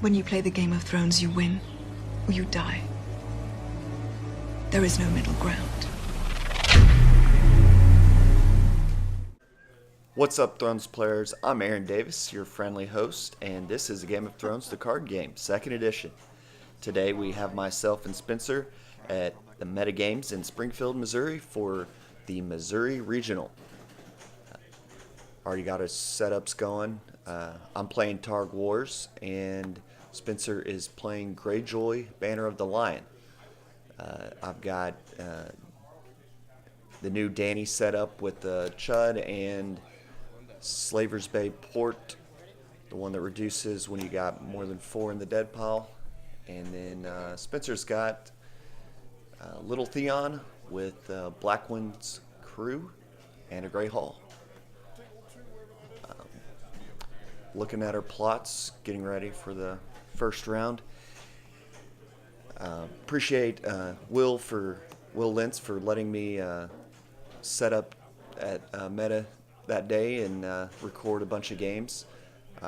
When you play the Game of Thrones, you win or you die. There is no middle ground. What's up, Thrones players? I'm Aaron Davis, your friendly host, and this is a Game of Thrones the card game, 2nd edition. Today we have myself and Spencer at the Meta Games in Springfield, Missouri for the Missouri Regional. Already got our setups going. I'm playing Targ Wars, and Spencer is playing Greyjoy, Banner of the Lion. I've got the new Dany setup with the Chud and Slaver's Bay Port, the one that reduces when you got more than 4 in the dead pile. And then Spencer's got Little Theon with Blackwind's Crew and a Grey Hall. Looking at our plots, getting ready for the first round. Appreciate Will Lentz for letting me set up at Meta that day and record a bunch of games.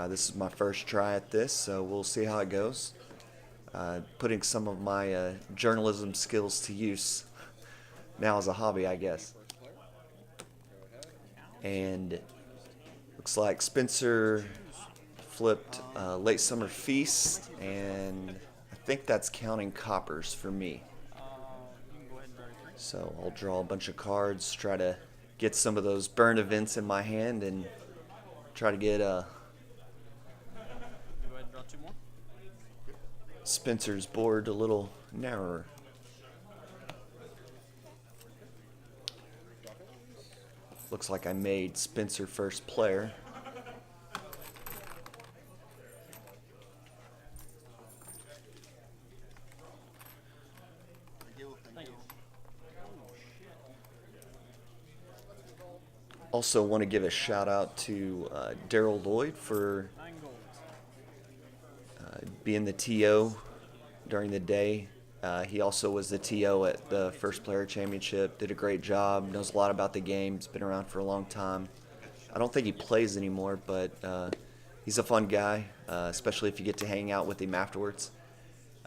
This is my first try at this, so we'll see how it goes. Putting some of my journalism skills to use now as a hobby, I guess. And looks like Spencer flipped Late Summer Feast, and I think that's counting coppers for me. So I'll draw a bunch of cards, try to get some of those burn events in my hand, and try to get Spencer's board a little narrower. Looks like I made Spencer first player. Also want to give a shout out to Daryl Lloyd for being the TO during the day. He also was the TO at the First Player Championship, did a great job, knows a lot about the game, has been around for a long time. I don't think he plays anymore, but he's a fun guy, especially if you get to hang out with him afterwards.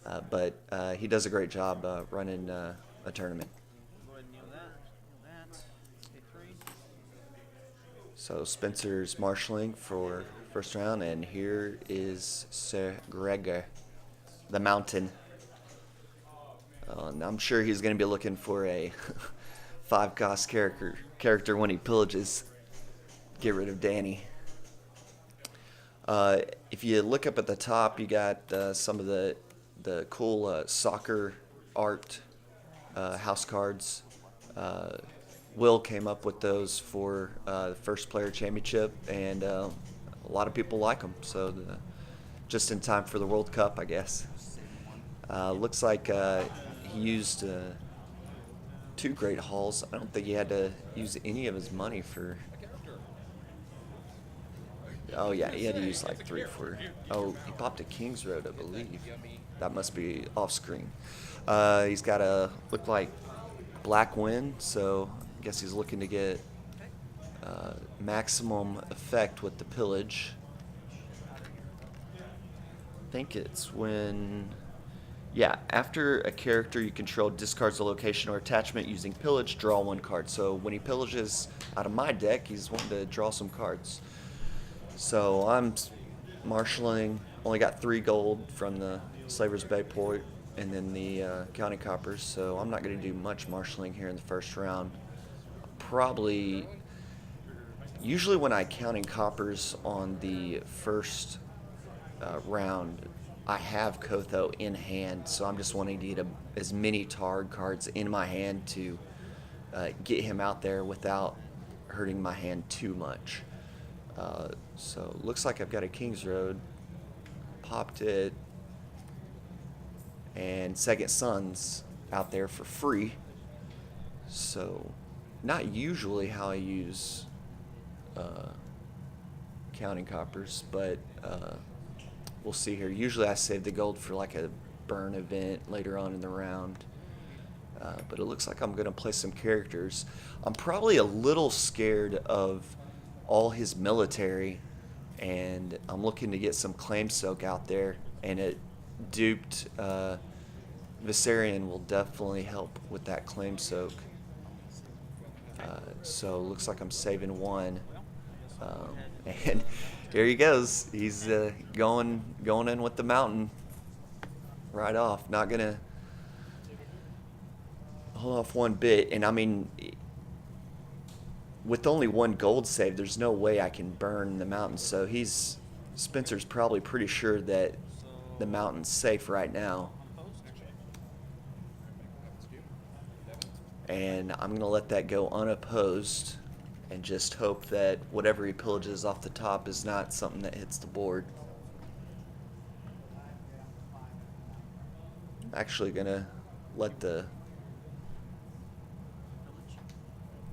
But he does a great job running a tournament. So Spencer's marshalling for first round, and here is Sir Gregor, the Mountain. And I'm sure he's going to be looking for a 5-cost character when he pillages. Get rid of Dany. If you look up at the top, you got some of the cool soccer art house cards. Will came up with those for the First Player Championship, and a lot of people like them. So just in time for the World Cup, I guess. Looks like he used 2 Great Halls. I don't think he had to use any of his money for... Oh yeah, he had to use like 3 for... Oh, he popped a King's Road, I believe. That must be off screen. He's got a, look like Black Wind, so I guess he's looking to get maximum effect with the pillage. I think it's when... Yeah, after a character you control discards a location or attachment using pillage, draw 1 card. So when he pillages out of my deck, he's wanting to draw some cards. So I'm marshalling, only got 3 gold from the Slaver's Bay Port and then the County Coppers, so I'm not going to do much marshalling here in the first round. Probably, usually when I counting coppers on the first round, I have Kotho in hand, so I'm just wanting to get as many Targ cards in my hand to get him out there without hurting my hand too much. So looks like I've got a King's Road, popped it, and Second Son's out there for free. So not usually how I use counting coppers, but we'll see here. Usually I save the gold for like a burn event later on in the round. But it looks like I'm going to play some characters. I'm probably a little scared of all his military, and I'm looking to get some claim soak out there. and it duped Viserion will definitely help with that claim soak. So looks like I'm saving one, and here he goes. He's going in with the mountain right off. Not gonna hold off one bit. And I mean, with only one gold save, there's no way I can burn the mountain. So Spencer's probably pretty sure that the mountain's safe right now. And I'm going to let that go unopposed and just hope that whatever he pillages off the top is not something that hits the board. I'm actually going to let the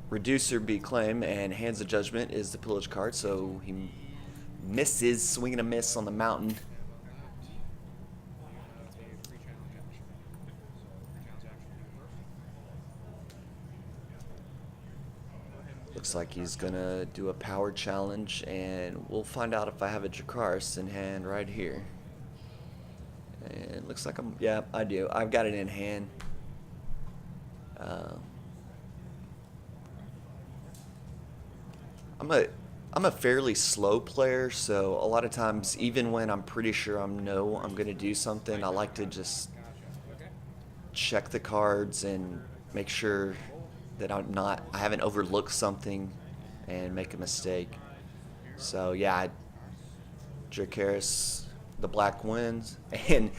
reducer be claim, and Hands of Judgment is the pillage card, so he misses, swinging a miss on the mountain. Looks like he's gonna do a power challenge, and we'll find out if I have a Dracarys in hand right here. And looks like yeah, I do. I've got it in hand. I'm a fairly slow player, so a lot of times, even when I'm pretty sure I'm gonna do something, I like to just check the cards and make sure that I haven't overlooked something and make a mistake. So yeah, Dracarys, the black wins, and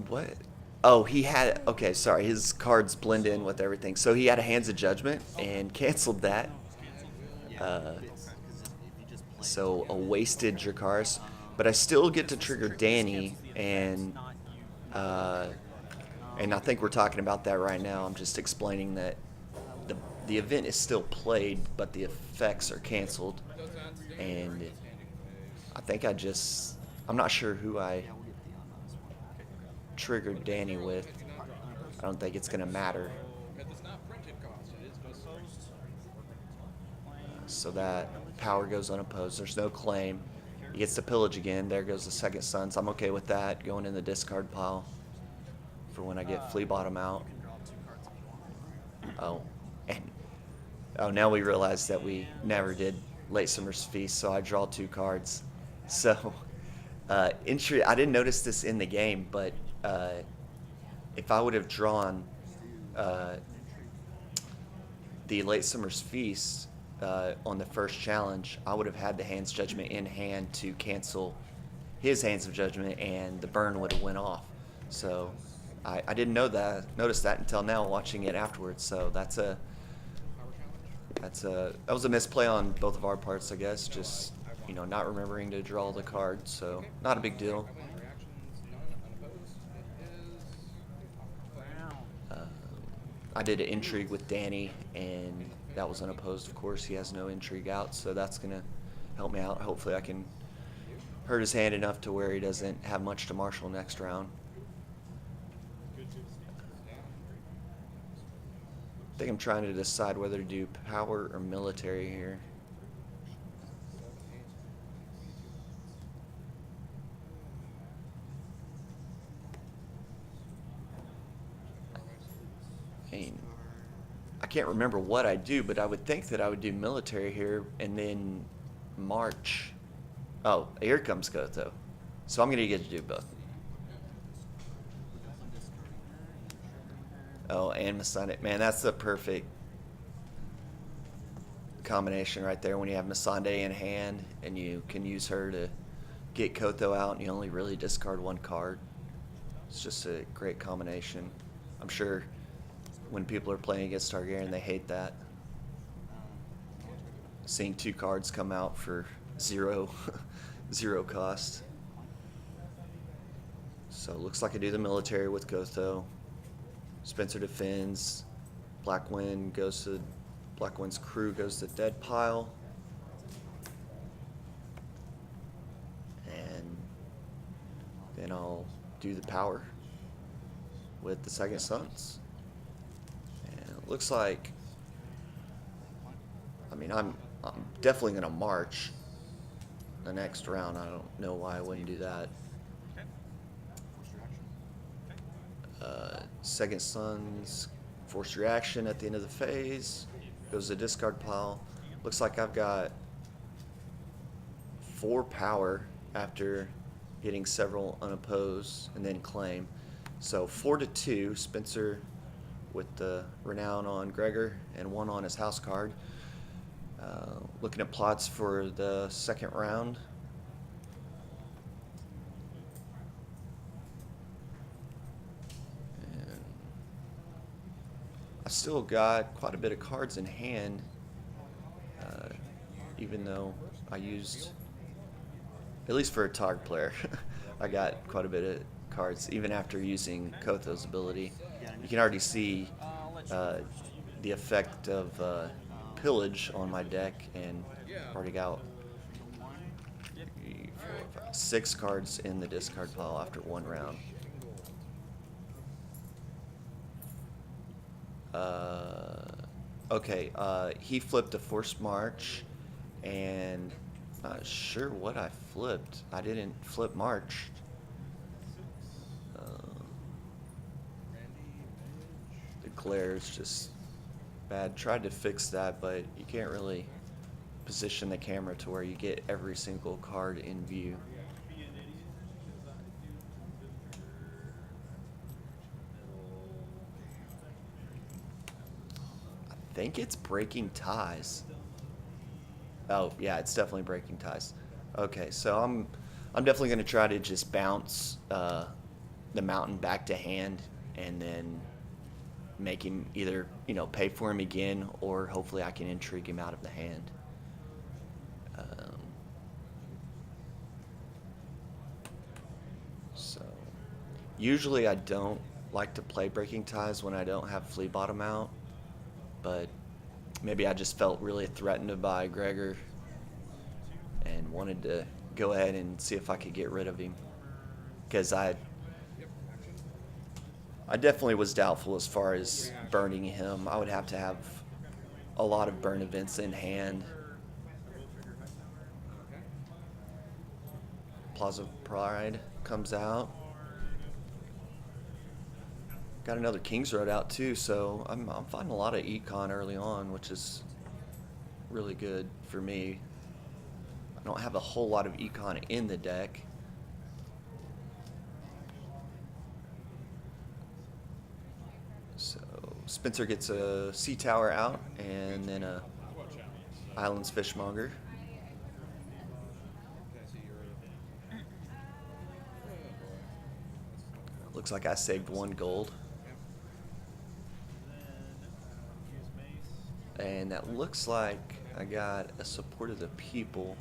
what? Oh, he had, okay, sorry, his cards blend in with everything. So he had a Hands of Judgment and canceled that. So a wasted Dracarys, but I still get to trigger Danny, and I think we're talking about that right now. I'm just explaining that the event is still played, but the effects are canceled. And I think I'm not sure who I triggered Danny with. I don't think it's going to matter. So that power goes unopposed. There's no claim. He gets to pillage again. There goes the second Suns. I'm okay with that, going in the discard pile for when I get Flea Bottom out. Now we realize that we never did Late Summer's Feast, so I draw 2 cards. So, I didn't notice this in the game, but if I would have drawn the Late Summer's Feast on the first challenge, I would have had the Hands Judgment in hand to cancel his Hands of Judgment, and the burn would have went off. So I didn't notice that until now, watching it afterwards. So that was a misplay on both of our parts, I guess. Just not remembering to draw the card. So not a big deal. I did an intrigue with Danny, and that was unopposed. Of course, he has no intrigue out, so that's gonna help me out. Hopefully, I can hurt his hand enough to where he doesn't have much to marshal next round. I think I'm trying to decide whether to do power or military here. I can't remember what I do, but I would think that I would do military here and then march. Oh, here comes Goto. So I'm going to get to do both. Oh, and Missandei. Man, that's the perfect combination right there when you have Missandei in hand and you can use her to get Koto out and you only really discard 1 card. It's just a great combination. I'm sure when people are playing against Targaryen, they hate that. Seeing 2 cards come out for zero cost. So it looks like I do the military with Goto. Spencer defends. Blackwind's crew goes to dead pile. And then I'll do the power with the second Suns. And it looks like, I'm definitely going to march the next round. I don't know why I wouldn't do that. Second Son's forced reaction at the end of the phase. Goes to discard pile. Looks like I've got 4 power after getting several unopposed and then claim. So 4-2, Spencer with the renown on Gregor and 1 on his house card. Looking at plots for the second round. And I still got quite a bit of cards in hand, even though I used, at least for a Targ player, I got quite a bit of cards, even after using Kotho's ability. You can already see the effect of pillage on my deck, and already got 3, 4, 5, 6 cards in the discard pile after 1 round. Okay, he flipped a forced march, and not sure what I flipped. I didn't flip march. The glare is just bad. Tried to fix that, but you can't really position the camera to where you get every single card in view. I think it's breaking ties. Oh yeah, it's definitely breaking ties. Okay, so I'm definitely going to try to just bounce the mountain back to hand, and then make him either, you know, pay for him again, or hopefully I can intrigue him out of the hand. So usually I don't like to play breaking ties when I don't have flea bottom out, but maybe I just felt really threatened by Gregor and wanted to go ahead and see if I could get rid of him, because I definitely was doubtful as far as burning him. I would have to have a lot of burn events in hand. Plaza Pride comes out. Got another King's Road out too, so I'm finding a lot of econ early on, which is really good for me. I don't have a whole lot of econ in the deck. So Spencer gets a Sea Tower out, and then a Islands Fishmonger. Looks like I saved 1 gold. And that looks like I got a Support of the People,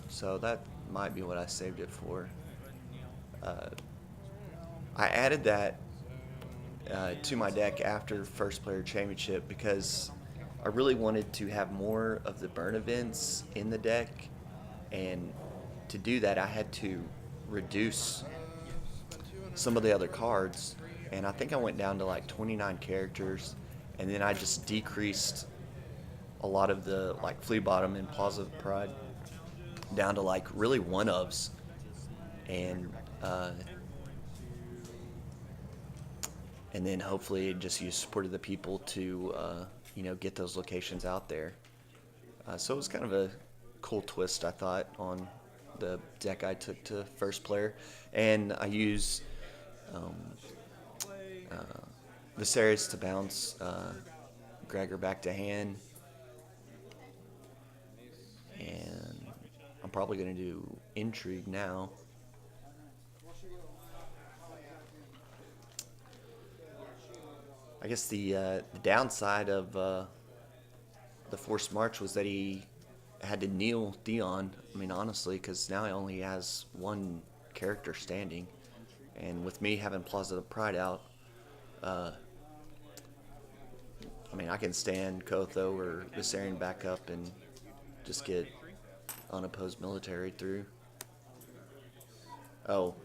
so that might be what I saved it for. I added that to my deck after First Player Championship because I really wanted to have more of the burn events in the deck, and to do that I had to reduce some of the other cards, and I think I went down to like 29 characters, and then I just decreased a lot of the like Flea Bottom and Plaza Pride down to like really one-ofs, and then hopefully just use Support of the People to you know, get those locations out there. So it was kind of a cool twist, I thought, on the deck I took to First Player, and I use the series to bounce Gregor back to hand, and I'm probably going to do Intrigue now. I guess the downside of the Forced March was that he had to kneel Theon. I mean, honestly, because now he only has 1 character standing, and with me having Plaza of Pride out, I mean, I can stand Kotho or Viserion back up and just get unopposed military through. Oh.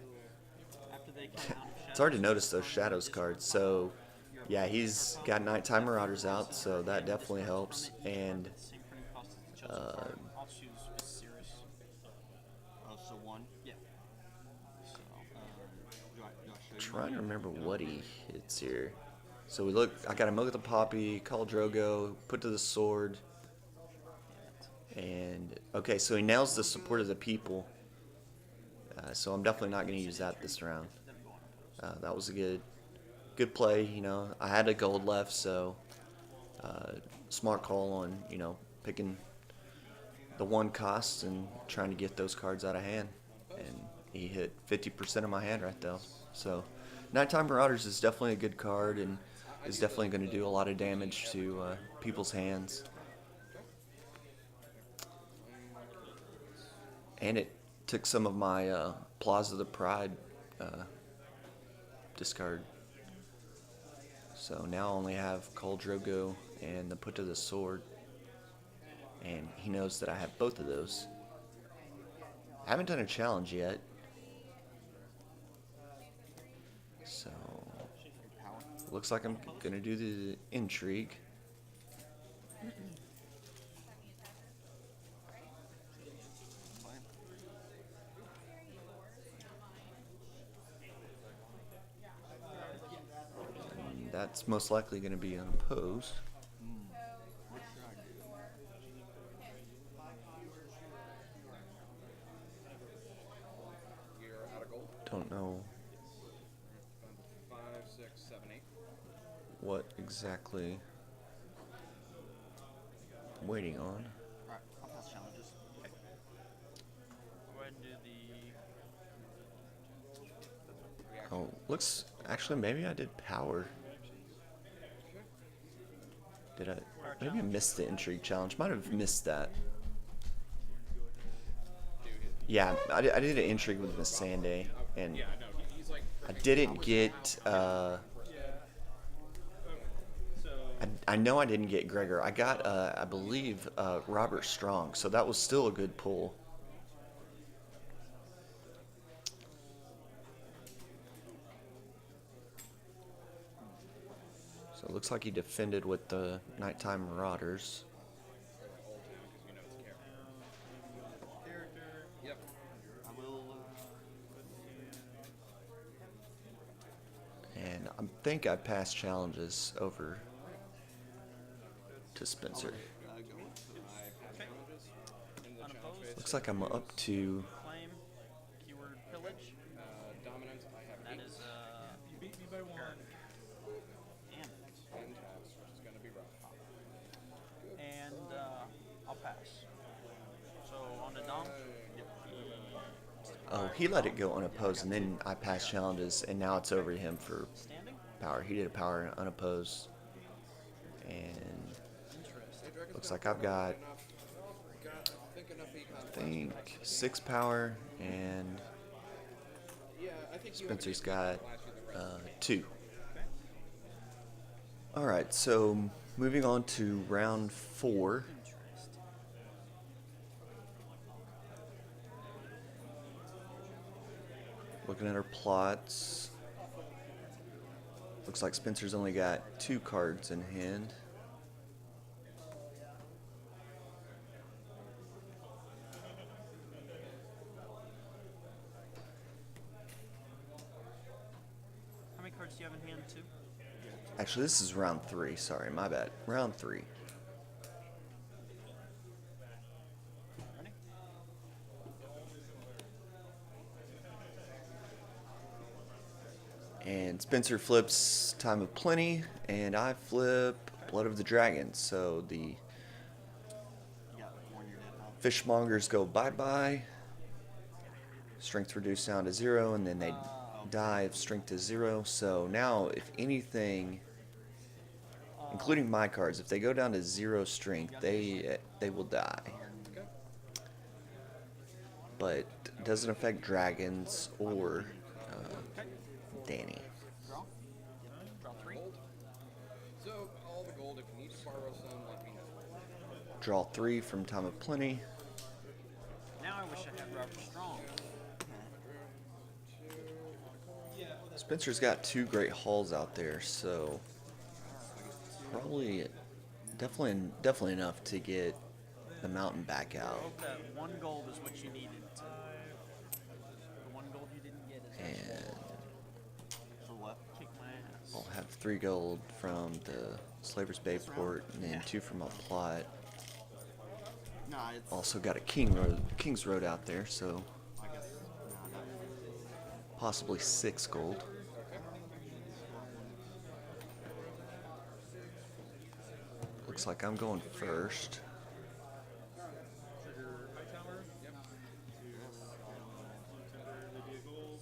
It's hard to notice those Shadows cards. So, yeah, he's got Nighttime Marauders out, so that definitely helps. And I'll choose Viserys. Oh, so one. Yeah. So, do I show you? Trying to remember what he hits here. So we look. I got a Milk of the Poppy, Khal Drogo, put to the sword, and okay. So he nails the support of the people. So I'm definitely not going to use that this round. That was a good play. You know, I had a gold left, so smart call on picking the one cost and trying to get those cards out of hand. And he hit 50% of my hand right there. So Nighttime Marauders is definitely a good card and is definitely going to do a lot of damage to people's hands. And it took some of my Plaza of the Pride discard. So now I only have Khal Drogo and the Put to the Sword. And he knows that I have both of those. I haven't done a challenge yet. So looks like I'm gonna do the intrigue. And that's most likely gonna be unopposed. What should I do? You're out of gold. Don't know 5, 6, 7, 8. what exactly I'm waiting on. Alright, I'll pass challenges. Okay. Go ahead and do the. Oh, looks actually maybe I did power. Did I? Maybe I missed the intrigue challenge. Might have missed that. Yeah, I did an intrigue with Miss Sanday, and Yeah, no, he's like. I didn't get. I know I didn't get Gregor. I got, I believe, Robert Strong. So that was still a good pull. So it looks like he defended with the Nighttime Marauders. Character. Yep. I will. And I think I passed challenges over to Spencer. Go with I pass challenges in the challenge Unopposed. phase. Looks like I'm up to. Claim. Keyword pillage. Dominant, I have That 8. is You beat me by 1. damn it. 10 taps, which is going to be rough. And I'll pass. So on the Dom. Oh, he let it go unopposed, and then I passed challenges, and now it's over to him for Standing. power. He did a power unopposed, and Interesting. looks like I've got, I think, 6 power, and Spencer's got 2. Alright, so moving on to round 4. Interesting. Looking at our plots. Looks like Spencer's only got 2 cards in hand. How many cards do you have in hand, too? Actually, this is round 3. Sorry, my bad. Round 3. Ready? And Spencer flips Time of Plenty, and I flip Blood of the Dragon. So the You got one you're dead now. fishmongers go bye-bye. Strength reduced down to 0, and then they die if strength is 0. So now, if anything, including my cards, if they go down to 0 strength, they will die. But it doesn't affect dragons or Danny. Draw. Draw 3. So, all the gold, if you need to borrow some, let me know. Draw 3 from Time of Plenty. Now I wish I had Robert Strong. Spencer's got 2 great hauls out there, so probably definitely enough to get the mountain back I out. hope that 1 gold is what you needed. The 1 gold you didn't get is actually And For what? kick my ass. I'll have 3 gold from the Slaver's Bay port, and then 2 from my plot. Nah, it's. Also got a King's Road out there, so I guess. Nah, not. possibly 6 gold. Looks like I'm going first.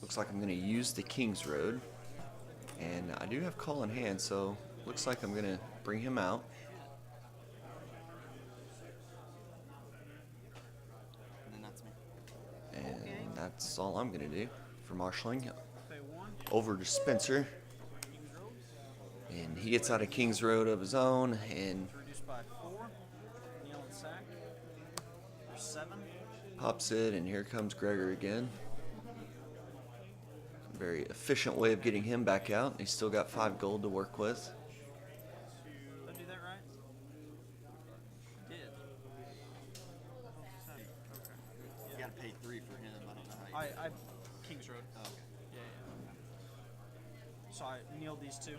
Looks like I'm going to use the King's Road. And I do have call in hand, so looks like I'm going to bring him out. And then that's me. And that's all I'm going to do for marshaling. Pay 1. Over to Spencer. King's Road. And he gets out of King's Road of his own, and Reduced by 4. Kneel and sack. There's 7. pops it, and here comes Gregor again. Very efficient way of getting him back out. He's still got 5 gold to work with. Did I do that right? I did. Okay. You gotta pay 3 for him. I don't know how you. I King's Road. Oh, okay. Yeah. So I kneeled these 2.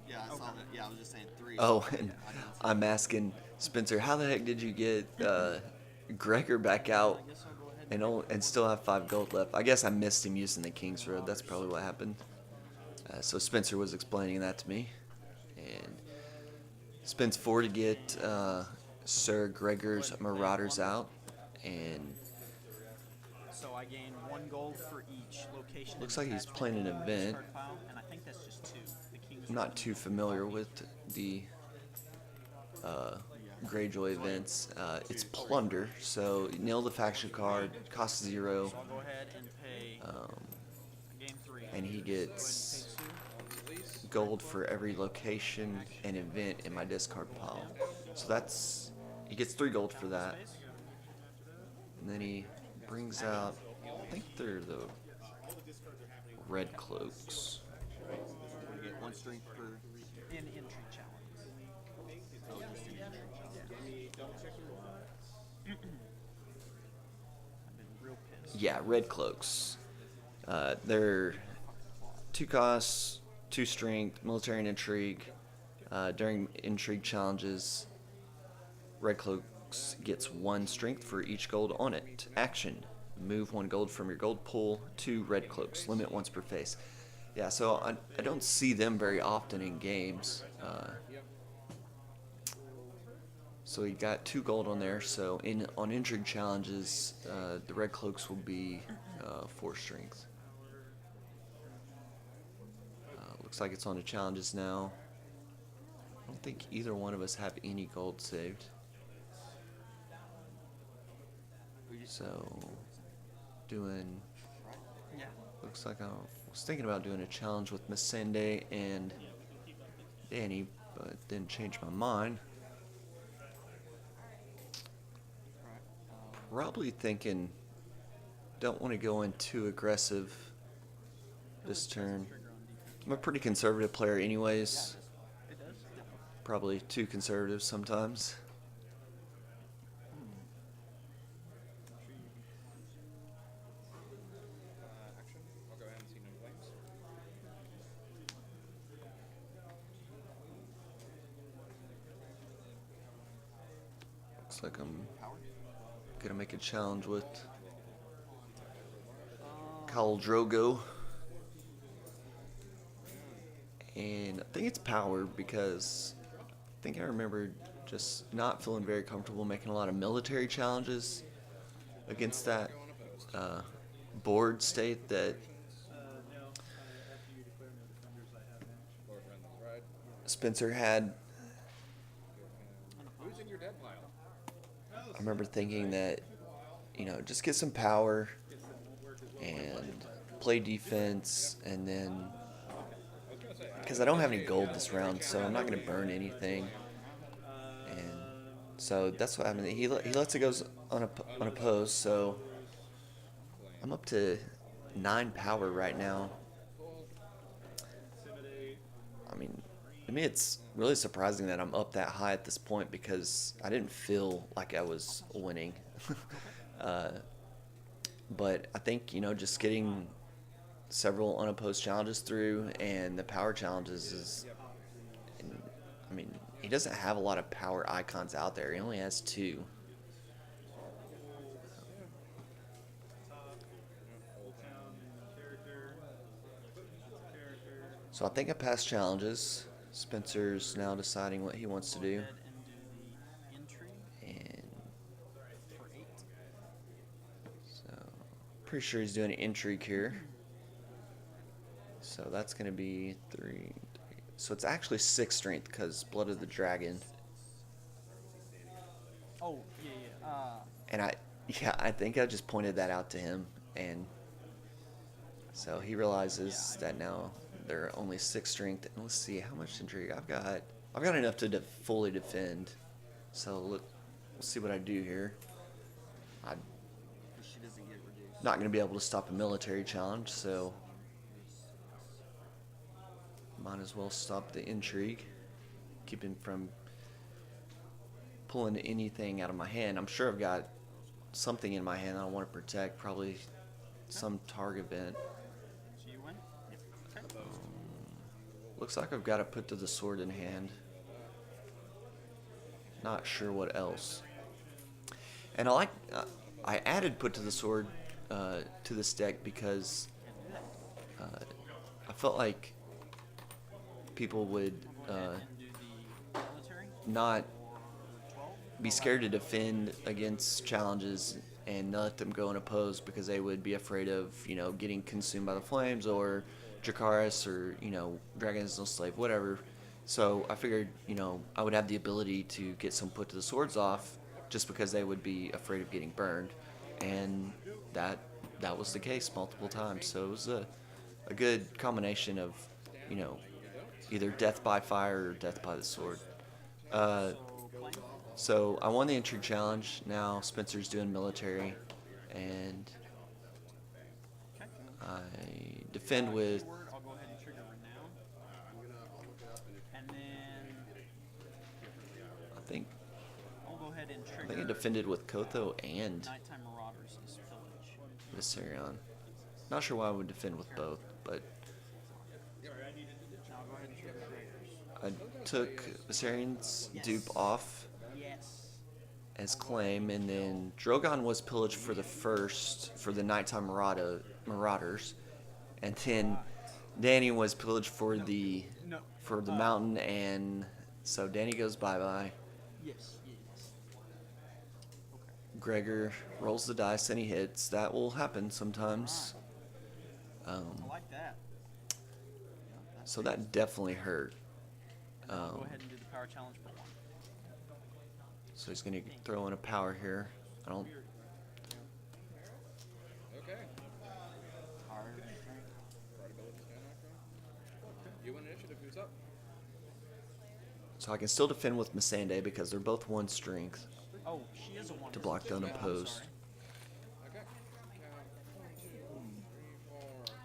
Yeah, I saw Okay. that. Yeah, I was just saying 3. Oh, Yeah, and I didn't see I'm asking Spencer, how the heck did you get Gregor back out I guess I'll go ahead and still have 5 gold left? I guess I missed him using the King's Road. That's probably what happened. So Spencer was explaining that to me, and spends 4 to get Sir Gregor's Marauders out, and So I gain 1 gold for each location. looks and like he's attachment playing an in the event. discard pile, and I think that's just 2. The King's I'm not too familiar with the Greyjoy events. It's Plunder, so you nail the faction card, costs 0, So I'll go ahead and pay. I gain 3. and he Go ahead gets and pay 2. gold for every location and event in my discard pile. So that's, he gets 3 gold for that. Space. And then he brings out, I think they're the Red Cloaks. You get 1 strength per. In intrigue challenge. Oh, just in I've been real pissed. Yeah, Red Cloaks. They're 2 costs, 2 strength, military and intrigue. During intrigue challenges, Red Cloaks gets 1 strength for each gold on it. Action. Move 1 gold from your gold pool to Red Cloaks. Limit once per phase. Yeah, so I don't see them very often in games. So he got 2 gold on there. So on intrigue challenges, the Red Cloaks will be 4 strength. Looks like it's on to challenges now. I don't think either one of us have any gold saved. So doing, Yeah. looks like I was thinking about doing a challenge with Miss Sunday and Danny, but didn't change my mind. Probably thinking, don't want to go in too aggressive this turn. I'm a pretty conservative player anyways. It does. Probably too conservative sometimes. Action. I'll go ahead and see no claims. Looks like I'm gonna make a challenge with Khal Drogo. And I think it's power because I think I remember just not feeling very comfortable making a lot of military challenges against that board state that Lord Renland's ride. Spencer had. Who's in your dead pile? I remember thinking that, you know, just get some power and play defense, and then because I don't have any gold this round, so I'm not going to burn anything, and so that's what happened. He lets it go unopposed, so I'm up to 9 power right now. I mean, I mean, it's really surprising that I'm up that high at this point because I didn't feel like I was winning. uh, but I think, just getting several unopposed challenges through and the power challenges is, I mean, he doesn't have a lot of power icons out there. He only has 2. So I think I passed challenges. Spencer's now deciding what he wants to Go do. ahead and do the intrigue And for 8. so, pretty sure he's doing an intrigue here. So that's going to be 3. So it's actually 6 strength because Blood of the Dragon. Oh, yeah, yeah. And I think I just pointed that out to him. And so he realizes that now they're only 6 strength. And let's see how much intrigue I've got. I've got enough to fully defend. So we'll see what I do here. I'm She doesn't get reduced. not going to be able to stop a military challenge, so might as well stop the intrigue. Keep him from pulling anything out of my hand. I'm sure I've got something in my hand that I want to protect. Probably some Targ event. So you win? Yep. Okay. Looks like I've got to put to the sword in hand. Not sure what else. And I added put to the sword to this deck because I felt like people would Go ahead and do the military not for 12. be scared to defend against challenges and not let them go unopposed because they would be afraid of, getting consumed by the flames or Dracarys or, Dragon is no slave, whatever. So I figured, I would have the ability to get some put to the swords off just because they would be afraid of getting burned. And that was the case multiple times. So it was a good combination of, either death by fire or death by the sword. So claim. So I won the intrigue challenge. Now Spencer's doing military, and Okay. I defend with. Word, I'll go ahead and trigger renown. And then I think I'll go ahead and trigger I defended with Kotho and Nighttime Marauders as pillage. Viserion. Not sure why I would defend with both, but Now I'll go ahead and trigger Gregors. I took Viserion's dupe off Yes. as claim, and then Drogon was pillaged for the Nighttime Marauders, and then Danny was pillaged for the No. mountain, and so Danny goes bye-bye. Yes. Yes. Okay. Gregor rolls the dice and he hits. That will happen sometimes. I like that. So that definitely hurt. I'll go ahead and do the power challenge for 1. So he's going to throw in a power here. I don't. Okay. Hard. Credibility stand knocked You win initiative. Who's up? So I can still defend with Missandei because they're both 1 strength. Oh, she is a 1. To block the isn't she? unopposed. I'm sorry. Okay. Count 1, 2, 3, 4, 5,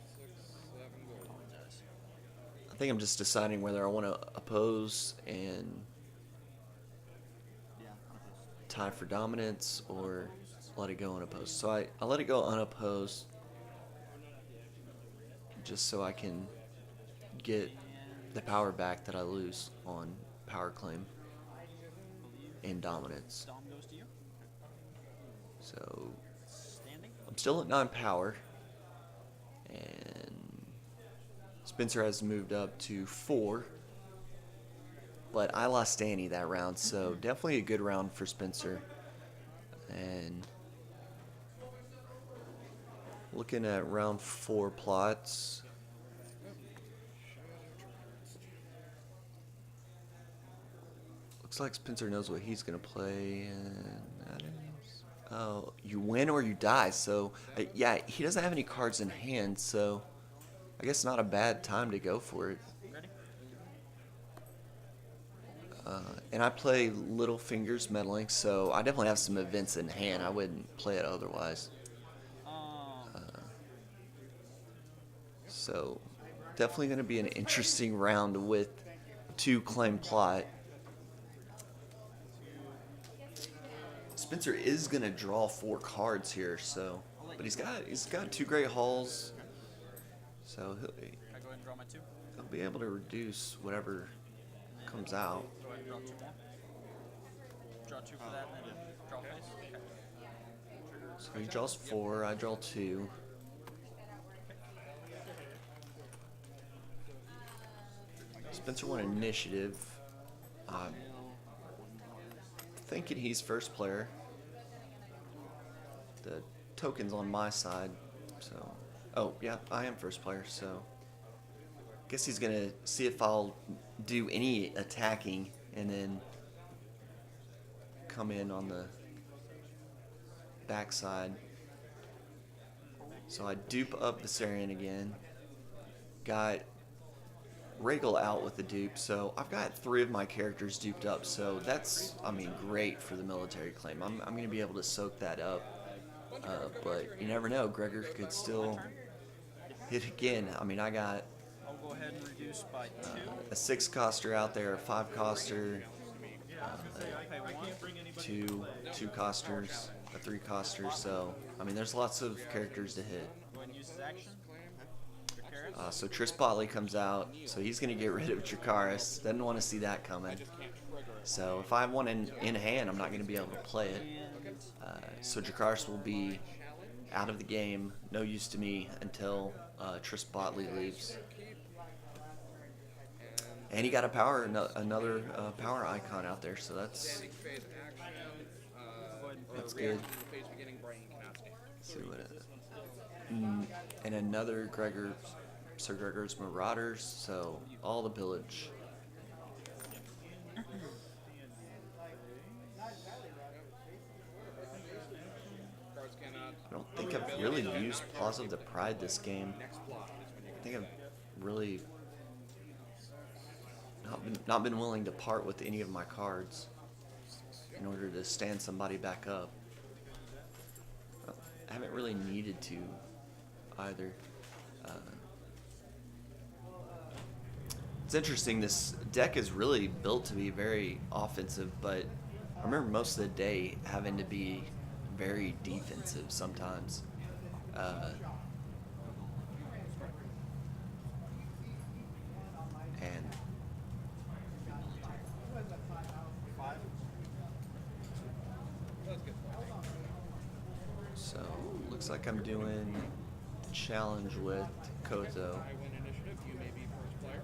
6, 7 gold. Apologize. I think I'm just deciding whether I want to oppose and Yeah. Unopposed. tie for dominance or let it go unopposed. So I let it go unopposed just so I can get the power back that I lose on power claim and dominance. Dom goes to you. So Standing. I'm still at 9 power, and Spencer has moved up to 4. But I lost Danny that round, so definitely a good round for Spencer. And looking at round 4 plots. Looks like Spencer knows what he's going to play. And that is, oh, you win or you die. So, yeah, he doesn't have any cards in hand, so I guess not a bad time to go for it. Ready? And I play Littlefingers Meddling, so I definitely have some events in hand. I wouldn't play it otherwise. So definitely going to be an interesting round with 2 claim plot. Spencer is gonna draw 4 cards here, so but he's got 2 great hauls, so I go ahead and draw my 2. he'll be able to reduce whatever comes out. Go ahead and draw 2 more. Draw 2 for that, and then draw face. Okay. So he draws 4, I draw 2. Spencer won initiative. I'm thinking he's first player. The token's on my side, so... Oh, yeah, I am first player, so... Guess he's gonna see if I'll do any attacking and then come in on the backside. So I dupe up the Viserion again. Got Regal out with the dupe, so I've got 3 of my characters duped up, so that's, I mean, great for the military claim. I'm going to be able to soak that up, but you never know, Gregor could still hit again. I mean, I got I'll go ahead and reduce by 2. a 6-coster out there, a 5-coster, Pay 1. 2 costers, a 3-coster, so, I mean, there's lots of characters to hit. Go ahead and use his action. Dracarys. So Tris Botley comes out, so he's going to get rid of Dracarys. Doesn't want to see that coming. So if I have one in hand, I'm not going to be able to play it. So Dracarys will be out of the game, no use to me until Tris Botley leaves. And he got a power, another power icon out there, so that's good. Let's see what and another Sir Gregor's Marauders, so all the pillage. I don't think I've really used Plaza of the Pride this game. I think I've really not been willing to part with any of my cards in order to stand somebody back up. I haven't really needed to either. It's interesting, this deck is really built to be very offensive, but I remember most of the day having to be very defensive sometimes. And so, looks like I'm doing the challenge with Kozo. I win initiative. You may be first player.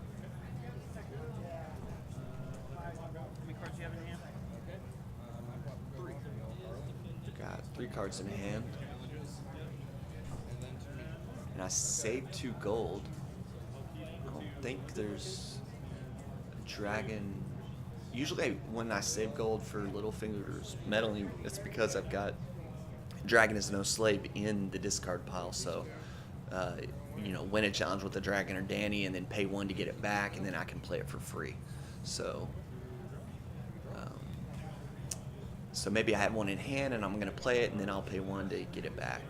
How many cards do you have in hand? Okay. I've got 3. Got 3 cards in hand, Challenges. And then to me. and I saved 2 gold. I don't think there's a dragon. Usually when I save gold for Littlefinger's meddling, it's because I've got Dragon is no slave in the discard pile, so you know, win a challenge with a dragon or Danny and then pay 1 to get it back, and then I can play it for free. So so maybe I have 1 in hand and I'm going to play it, and then I'll pay 1 to get it back.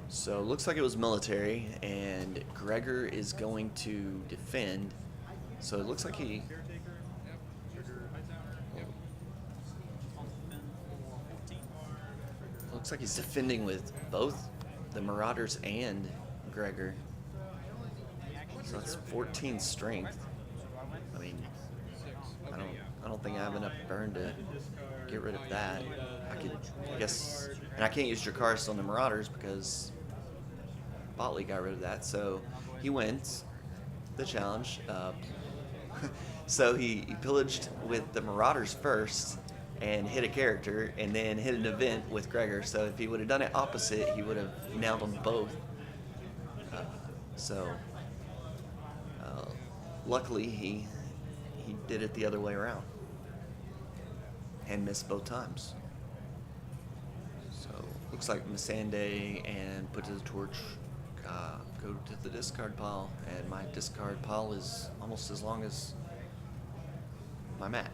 So it looks like it was military, and Gregor is going to defend. So it looks like he... Looks like he's defending with both the Marauders and Gregor. So that's 14 strength. I mean, I don't think I have enough burn to get rid of that. I guess, and I can't use Dracarys on the Marauders because Botley got rid of that. So he wins the challenge. So he pillaged with the Marauders first and hit a character, and then hit an event with Gregor. So if he would have done it opposite, he would have nailed them both. Luckily he did it the other way around and missed both times. So looks like Missandei and Put to the Torch go to the discard pile, and my discard pile is almost as long as my mat.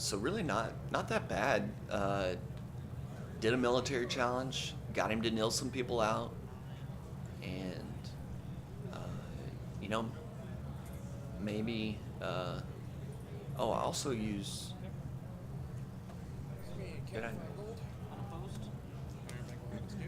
So really not that bad. Did a military challenge, got him to kneel some people out, and uh, you know, maybe. Oh, I also use. Give me a Did I? cat 5 gold. Unopposed? Iron Bank weapons do.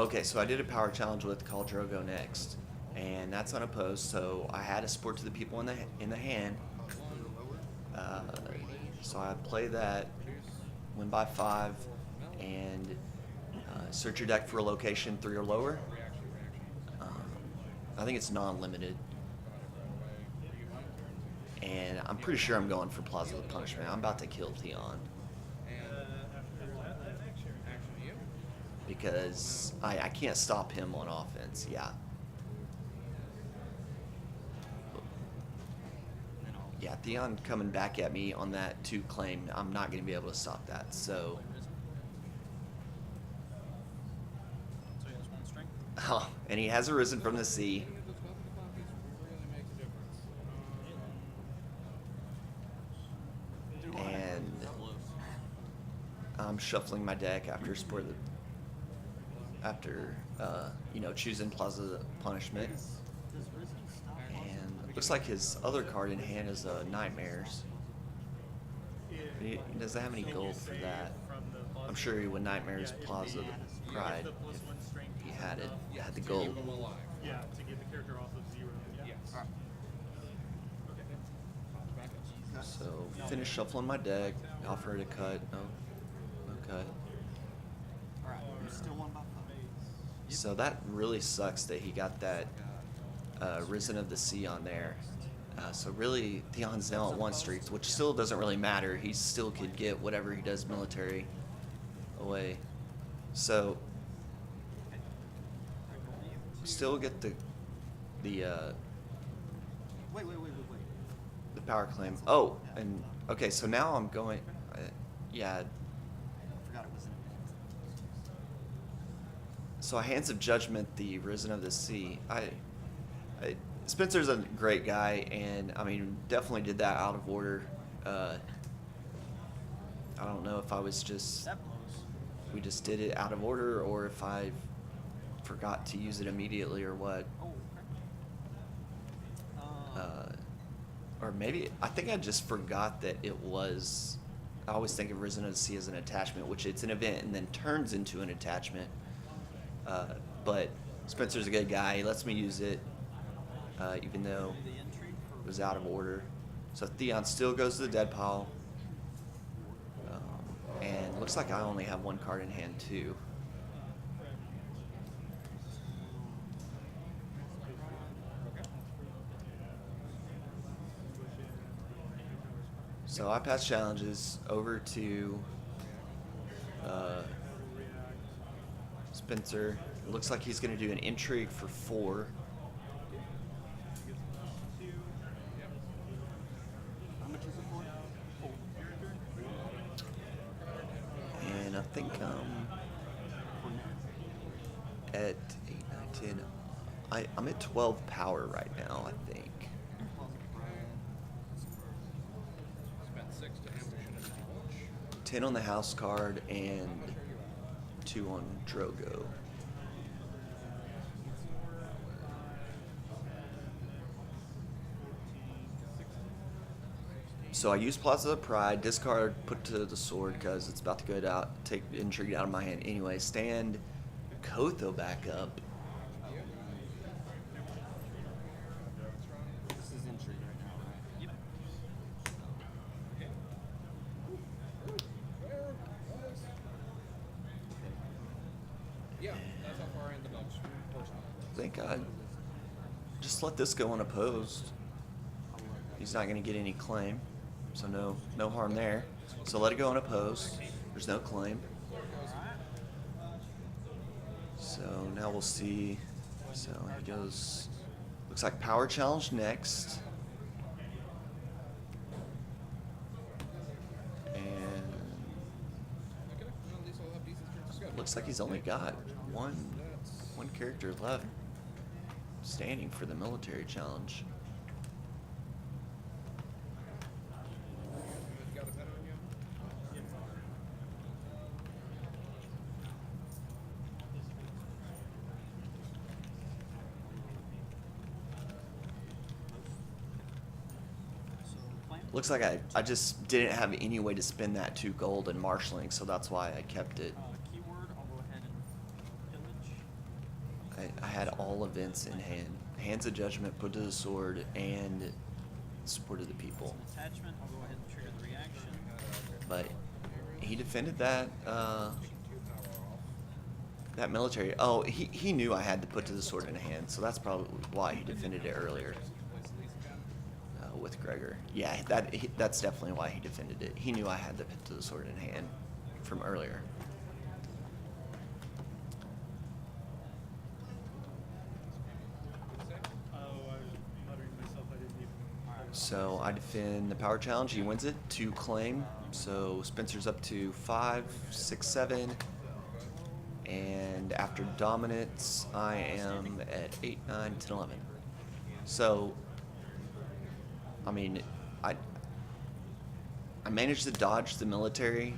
Okay, so I did a power challenge with Khal Drogo next, and that's unopposed. So I had a sport to the people in the hand. Uh, so I play that, win by 5, and search your deck for a location 3 or lower. I think it's non-limited, and I'm pretty sure I'm going for Plaza of Punishment. I'm about to kill Theon Action to you. because I can't stop him on offense. Yeah. Then I'll Yeah, Theon coming back at me on that 2 claim, I'm not going to be able to stop that. So, So he has 1 strength. oh, and he has arisen from the sea. At the top of the copies really makes a difference. And close. I'm shuffling my deck after choosing Plaza of Punishment. Does Risen stop? And it looks like his other card in hand is Nightmares. He doesn't have any gold for that. I'm sure he would Nightmares Plaza of Pride if he had it. He had the gold. Keep them alive. Yeah, to get the character off of 0. Yeah. Yes. Alright. Pops back up. So finish shuffling my deck. Offer it a cut. No cut. Alright, you're still 1 by 5. So that really sucks that he got that Risen of the Sea on there. So really, Theon's now at 1 streak, which still doesn't really matter. He still could get whatever he does military away. So still get the Wait. power claim. Oh, and okay, so now I'm going. Yeah. I forgot it was in advance. So Hands of Judgment, the Risen of the Sea. Spencer's a great guy, and I mean, definitely did that out of order. I don't know if I was just That blows. we just did it out of order, or if I forgot to use it immediately, or what. Oh, okay. Or maybe I think I just forgot that it was. I always think of Risen of the Sea as an attachment, which it's an event and then turns into an attachment. But Spencer's a good guy. He lets me use it, even though The intrigue it was out of order. So Theon still goes to the dead pile. And looks like I only have 1 card in hand too. So I pass challenges over to Spencer. It looks like he's going to do an intrigue for 4. How much is it for? Oh, And I think at 8, 9, 10. I'm at 12 power right now, I think. Spent 6 to ambush and watch. 10 on the house card and 2 on Drogo. So I use Plaza of Pride, discard, put to the sword because it's about to go out, take intrigue out of my hand anyway. Stand Kotho back up. this is intrigue right now, right? Yep. Yeah, that's how far I end the box. Personally. I think I'd just let this go unopposed. He's not going to get any claim, so no harm there. So let it go unopposed. There's no claim. So now we'll see. So he goes. Looks like power challenge next. And Okay, well, at least I'll have decent strength to go. looks like he's only got one character left. standing for the military challenge. You guys got a pen on you? So plan. Looks like I just didn't have any way to spend that 2 gold in marshaling, so that's why I kept it. Keyword. I'll go ahead and pillage. I had all events in hand. Hands of Judgment, Put to the Sword, and Support of the People. It's an attachment. I'll go ahead and trigger the reaction. But he defended that that military. Oh, he knew I had to Put to the Sword in hand, so that's probably why he defended it earlier with Gregor. Yeah, that's definitely why he defended it. He knew I had to Put to the Sword in hand from earlier. Oh, I was muttering to myself. I didn't even. So I defend the power challenge. He wins it to claim. So Spencer's up to 5, 6, 7. And after dominance, I am at 8, 9, 10, 11. So, I mean, I managed to dodge the military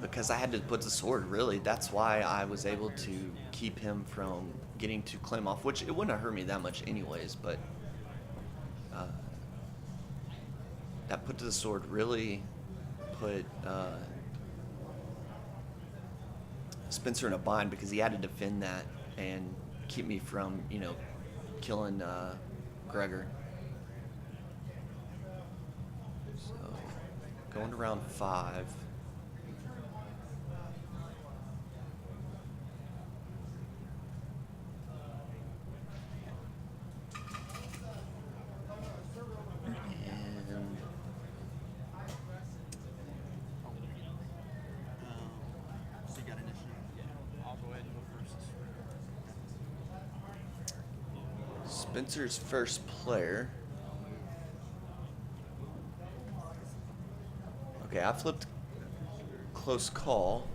because I had to put the sword, really. That's why I was able to keep him from getting to claim off, which it wouldn't have hurt me that much anyways, but that Put to the Sword really put Spencer in a bind because he had to defend that and keep me from, killing Gregor. So, going to round 5. And So you got initiative. I'll go ahead and go first. Spencer's first player. Okay, I flipped close call.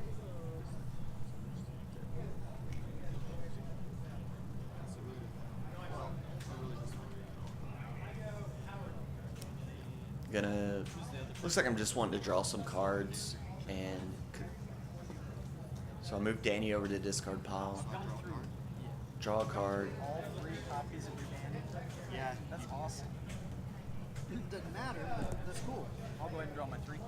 Looks like I'm just wanting to draw some cards, and so I moved Danny over to the discard pile. Draw a card. All 3 copies of your band. Yeah, that's awesome. It doesn't matter, but that's cool. I'll go ahead and draw my 3.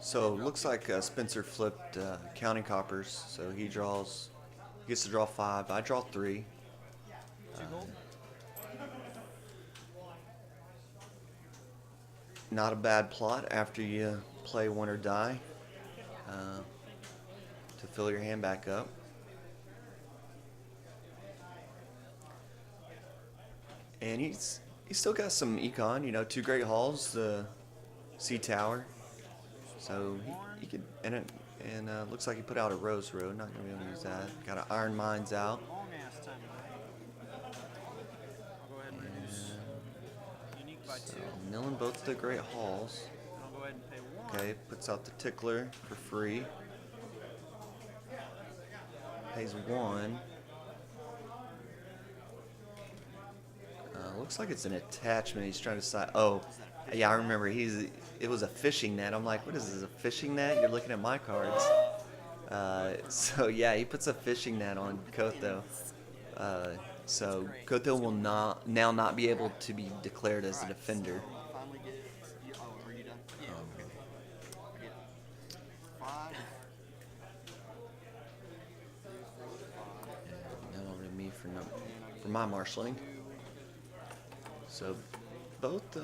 So looks like Spencer flipped counting coppers, so he gets to draw 5. I draw 3. 2 gold. Not a bad plot after you play Win or Die to fill your hand back up. And he's still got some econ, 2 Great Halls, the Sea Tower. So he could, and looks like he put out a Rose Road. Not gonna be able to use that. Got an Iron Mines out. Long ass time away. I'll go ahead and reduce unique by 2. So milling both the Great Halls. And I'll go ahead and pay 1. Okay, puts out the Tickler for free. Pays 1. Looks like it's an attachment. He's trying to decide. Oh, yeah, I remember. It was a fishing net. I'm like, what is this? A fishing net? You're looking at my cards. So yeah, he puts a fishing net on Kotho. So Kotho will now not be able to be declared as a defender. Finally get it. Oh, are you done? Yeah. Okay. I get 5. Now over to me for my marshaling. So both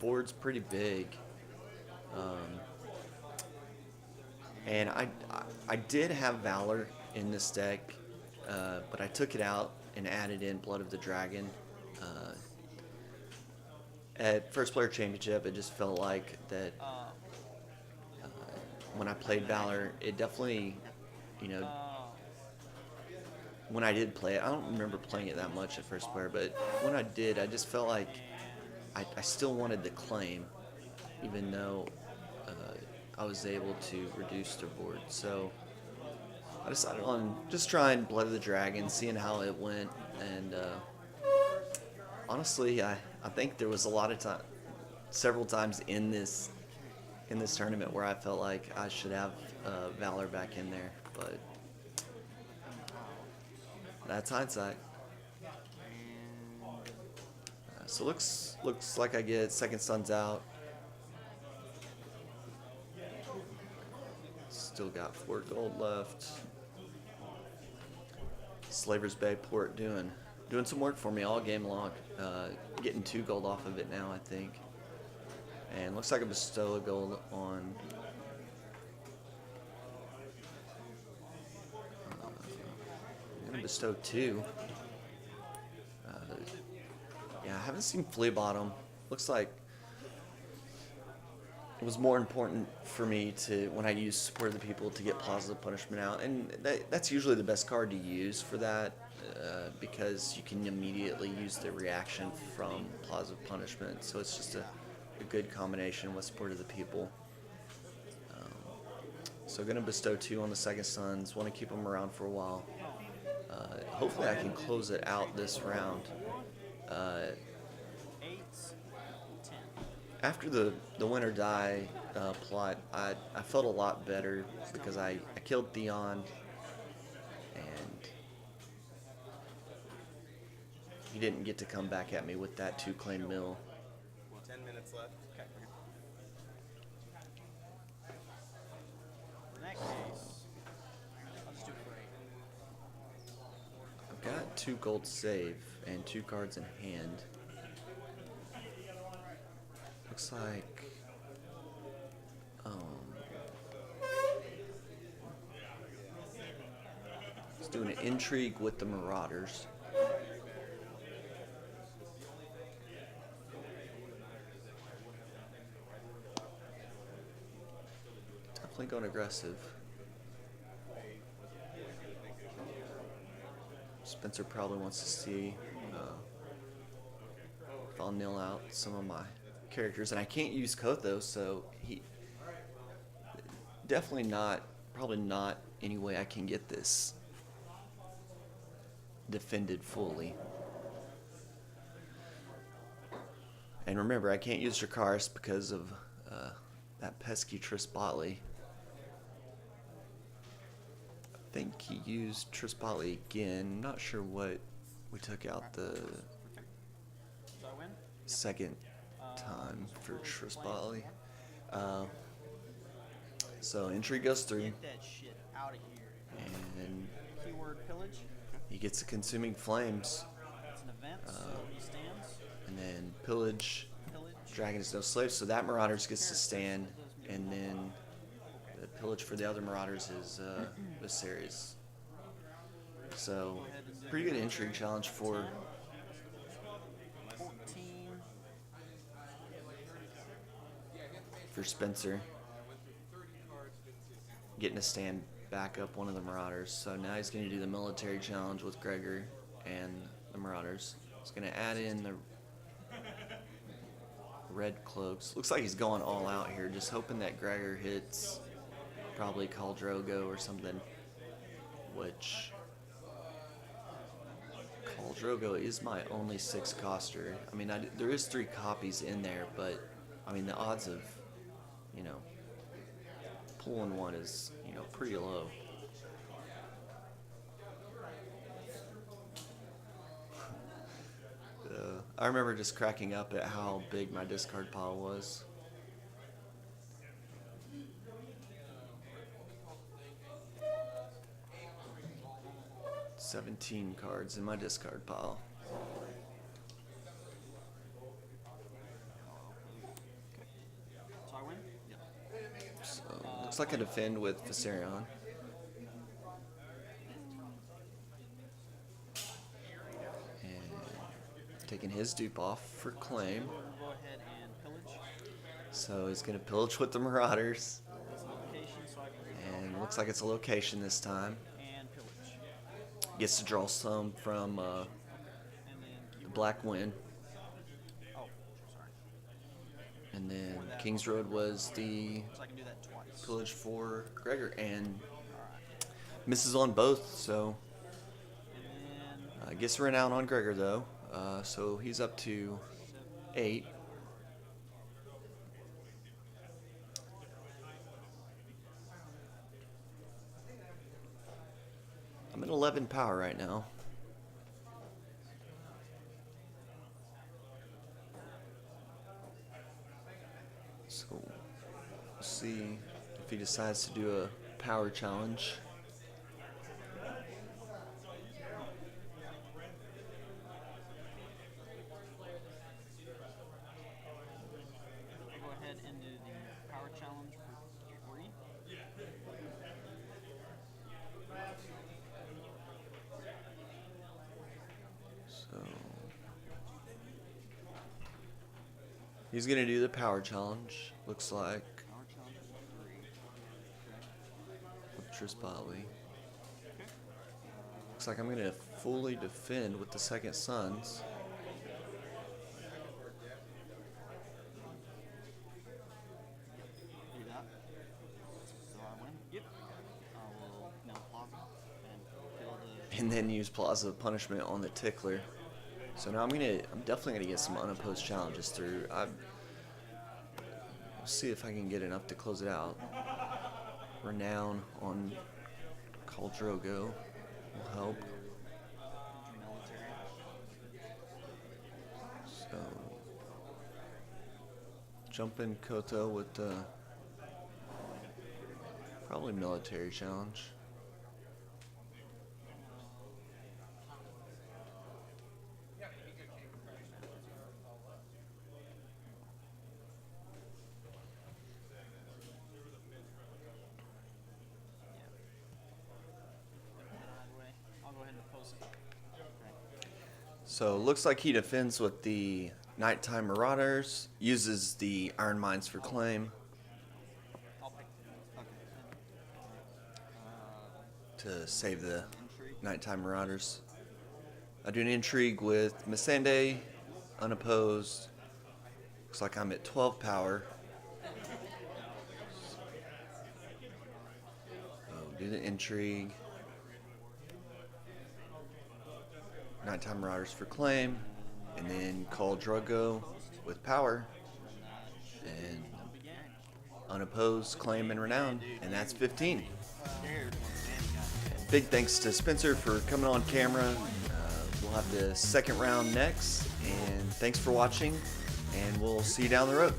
boards pretty big, and I did have Valor in this deck, but I took it out and added in Blood of the Dragon. At First Player Championship, it just felt like that when I played Valor, it definitely, when I did play it, I don't remember playing it that much at First Player, but when I did, I just felt like I still wanted the claim, even though I was able to reduce their board. So I decided on just trying Blood of the Dragon, seeing how it went, and honestly, I think there was a lot of time, several times in this tournament where I felt like I should have Valor back in there, but that's hindsight. So looks like I get second sun's out. Still got 4 gold left. Slaver's Bay port doing some work for me all game long. Getting 2 gold off of it now, I think. And looks like I bestow a gold on. I'm gonna bestow 2. Yeah, I haven't seen Flea Bottom. Looks like it was more important for me to, when I use Support of the People, to get Positive Punishment out, and that's usually the best card to use for that, because you can immediately use the reaction from Positive Punishment, so it's just a good combination with Support of the People. So I'm going to bestow 2 on the Second Sons, want to keep them around for a while. Hopefully I can close it out this round. 8, 10. After the Win or Die plot, I felt a lot better because I killed Theon, and he didn't get to come back at me with that 2-claim mill. 10 minutes left. Okay. In that case, I'll just do it for 8. I've got 2 gold save and 2 cards in hand. Looks like let's do an intrigue with the Marauders. Definitely going aggressive. Spencer probably wants to see if I'll nil out some of my characters, and I can't use Kotho, so he definitely not, probably not any way I can get this defended fully. And remember, I can't use Dracarys because of that pesky Triss Botley. I think he used Triss Botley again. Not sure what we took out the So I win? second time for Triss Botley. So entry goes through, Get that shit out of here. and Keyword pillage. he gets the Consuming Flames, It's an event, so he stands. and then pillage. Pillage. Dragon is no slave, so that Marauders gets to stand, and then the pillage for the other Marauders is Viserys. So pretty good intrigue challenge for 14. Spencer, getting to stand back up one of the Marauders. So now he's going to do the military challenge with Gregor and the Marauders. He's going to add in the red cloaks. Looks like he's going all out here, just hoping that Gregor hits probably Khal Drogo or something, which Khal Drogo is my only 6-coster. I mean, there is 3 copies in there, but I mean, the odds of, you know, pulling one is, you know, pretty low. I remember just cracking up at how big my discard pile was. "17 cards in my discard pile." So I win? So, looks like I defend with Viserion. And taking his dupe off for claim. Go ahead and pillage. So he's going to pillage with the Marauders. It's a location, so I can And looks like it's a location this time. and pillage. Gets to draw some from And then the Black Wind. oh, sorry. And then King's Road was the So I can do that twice. pillage for Gregor. And Misses on both, so And then gets renown on Gregor though. So he's up to 8. I'm at 11 power right now. So we'll see if he decides to do a power challenge. I'll go ahead and do the power challenge for 3. So he's gonna do the power challenge. Looks like Power challenge for 3. Okay. with Trispali. Looks like I'm gonna fully defend with the second sons. Do that. So I win. Yep. I will nail Plaza and kill the. And then use Plaza punishment on the tickler. So now I'm definitely gonna get some unopposed challenges through. We'll see if I can get enough to close it out. Renown on Khal Drogo will help. Military. So jump in Koto with the probably military challenge. I'll go ahead and post it. Okay. So looks like he defends with the Nighttime Marauders, uses the Iron Mines for claim I'll pick. Okay. to save the Intrigue. Nighttime Marauders. I do an intrigue with Missandei, unopposed. Looks like I'm at 12 power. So do the intrigue. Nighttime Marauders for claim. And then Khal Drogo with power. And unopposed, claim, and renown. And that's 15. Big thanks to Spencer for coming on camera. We'll have the second round next. And thanks for watching. And we'll see you down the road.